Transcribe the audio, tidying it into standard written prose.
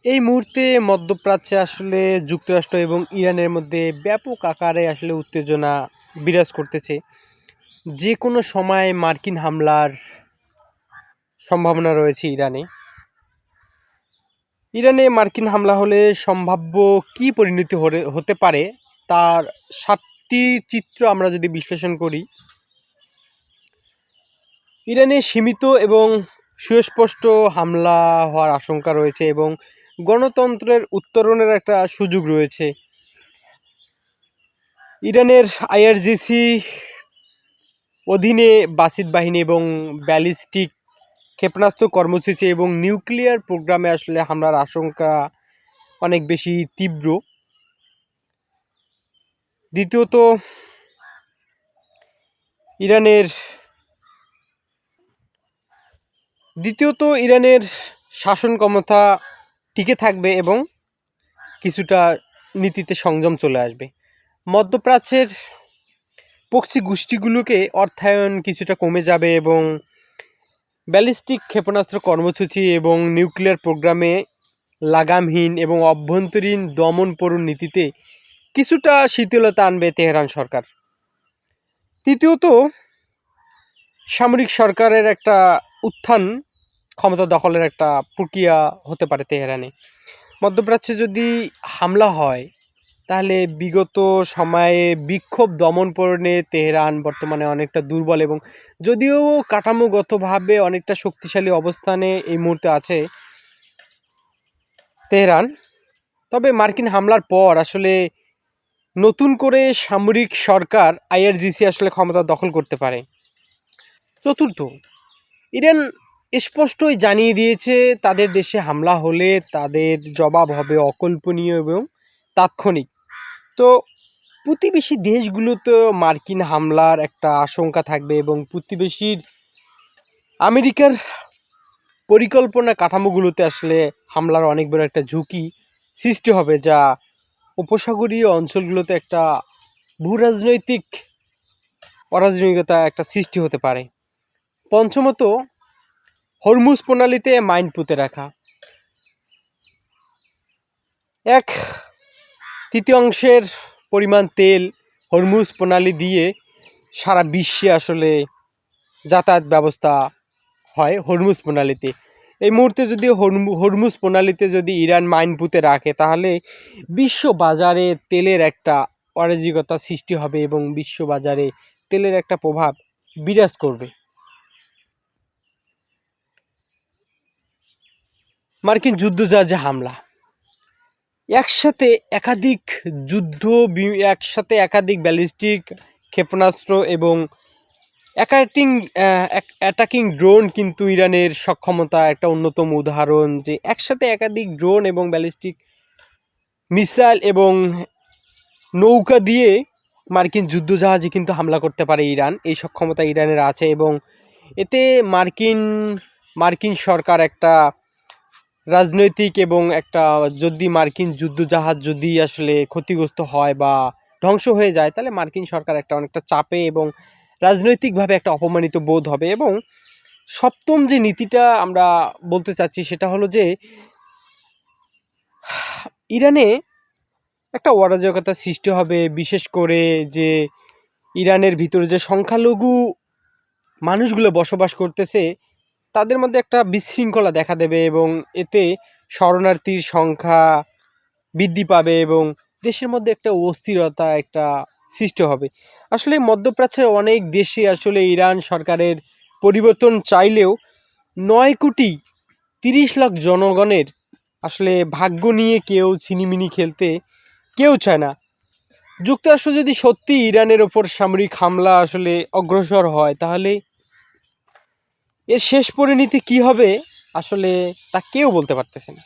এই মুহূর্তে মধ্যপ্রাচ্যে আসলে যুক্তরাষ্ট্র এবং ইরানের মধ্যে ব্যাপক আকারে আসলে উত্তেজনা বিরাজ করতেছে। যে কোনো সময় মার্কিন হামলার সম্ভাবনা রয়েছে ইরানে। ইরানে মার্কিন হামলা হলে সম্ভাব্য কী পরিণতি হতে পারে তার 7টি চিত্র আমরা যদি বিশ্লেষণ করি। ইরানে সীমিত এবং সুস্পষ্ট হামলা হওয়ার আশঙ্কা রয়েছে এবং গণতন্ত্রের উত্তরণের একটা সুযোগ রয়েছে। ইরানের আইআরজিসি অধীনে বাসিদ বাহিনী এবং ব্যালিস্টিক ক্ষেপণাস্ত্র কর্মসূচি এবং নিউক্লিয়ার প্রোগ্রামে আসলে হামলার আশঙ্কা অনেক বেশি তীব্র। দ্বিতীয়ত, ইরানের শাসন ক্ষমতা টিকে থাকবে এবং কিছুটা নীতিতে সংযম চলে আসবে। মধ্যপ্রাচ্যের পশ্চিম গোষ্ঠীগুলোকে অর্থায়ন কিছুটা কমে যাবে এবং ব্যালিস্টিক ক্ষেপণাস্ত্র কর্মসূচি এবং নিউক্লিয়ার প্রোগ্রামে লাগামহীন এবং অভ্যন্তরীণ দমনপূরণ নীতিতে কিছুটা শিথিলতা আনবে তেহরান সরকার। তৃতীয়ত, সামরিক সরকারের একটা উত্থান, ক্ষমতা দখলের একটা প্রক্রিয়া হতে পারে তেহরানে। মধ্যপ্রাচ্যে যদি হামলা হয় তাহলে বিগত সময়ে বিক্ষোভ দমনপূরণে তেহরান বর্তমানে অনেকটা দুর্বল এবং যদিও কাঠামোগতভাবে অনেকটা শক্তিশালী অবস্থানে এই মুহূর্তে আছে তেহরান, তবে মার্কিন হামলার পর আসলে নতুন করে সামরিক সরকার আইআরজিসি আসলে ক্ষমতা দখল করতে পারে। চতুর্থ, ইরান স্পষ্টই জানিয়ে দিয়েছে তাদের দেশে হামলা হলে তাদের জবাব হবে অকল্পনীয় এবং তাৎক্ষণিক। তো প্রতিবেশী দেশগুলোতেও মার্কিন হামলার একটা আশঙ্কা থাকবে এবং প্রতিবেশীর আমেরিকার পরিকল্পনা কাঠামোগুলোতে আসলে হামলার অনেক বড় একটা ঝুঁকি সৃষ্টি হবে, যা উপসাগরীয় অঞ্চলগুলোতে একটা ভূরাজনৈতিক অরাজনৈতিকতা একটা সৃষ্টি হতে পারে। পঞ্চমত, হরমুজ প্রণালীতে মাইন পুঁতে রাখা। 1/3 পরিমাণ তেল হরমুজ প্রণালী দিয়ে সারা বিশ্বে আসলে যাতায়াত ব্যবস্থা হয় হরমুজ প্রণালীতে। এই মুহূর্তে যদি হরমুজ প্রণালীতে যদি ইরান মাইন পুঁতে রাখে তাহলে বিশ্ব বাজারে তেলের একটা অরাজকতা সৃষ্টি হবে এবং বিশ্ব বাজারে তেলের একটা প্রভাব বিরাজ করবে। মার্কিন যুদ্ধজাহাজে হামলা, একসাথে একাধিক ব্যালিস্টিক ক্ষেপণাস্ত্র এবং অ্যাটাকিং ড্রোন কিন্তু ইরানের সক্ষমতা একটা অন্যতম উদাহরণ, যে একসাথে একাধিক ড্রোন এবং ব্যালিস্টিক মিসাইল এবং নৌকা দিয়ে মার্কিন যুদ্ধজাহাজে কিন্তু হামলা করতে পারে ইরান। এই সক্ষমতা ইরানের আছে এবং এতে মার্কিন সরকার একটা রাজনৈতিক এবং একটা, যদি মার্কিন যুদ্ধজাহাজ যদি আসলে ক্ষতিগ্রস্ত হয় বা ধ্বংস হয়ে যায় তাহলে মার্কিন সরকার একটা অনেকটা চাপে এবং রাজনৈতিকভাবে একটা অপমানিত বোধ হবে। এবং সপ্তম যে নীতিটা আমরা বলতে চাচ্ছি সেটা হলো যে ইরানে একটা অরাজকতা সৃষ্টি হবে, বিশেষ করে যে ইরানের ভিতরে যে সংখ্যালঘু মানুষগুলো বসবাস করতেছে তাদের মধ্যে একটা বিশৃঙ্খলা দেখা দেবে এবং এতে শরণার্থীর সংখ্যা বৃদ্ধি পাবে এবং দেশের মধ্যে একটা অস্থিরতা একটা সৃষ্টি হবে। আসলে মধ্যপ্রাচ্যের অনেক দেশে আসলে ইরান সরকারের পরিবর্তন চাইলেও 9,30,00,000 জনগণের আসলে ভাগ্য নিয়ে কেউ ছিনিমিনি খেলতে কেউ চায় না। যুক্তরাষ্ট্র যদি সত্যি ইরানের ওপর সামরিক হামলা আসলে অগ্রসর হয় তাহলে এর শেষ পরিণতি কী হবে আসলে তা কেউ বলতে পারতেছে না।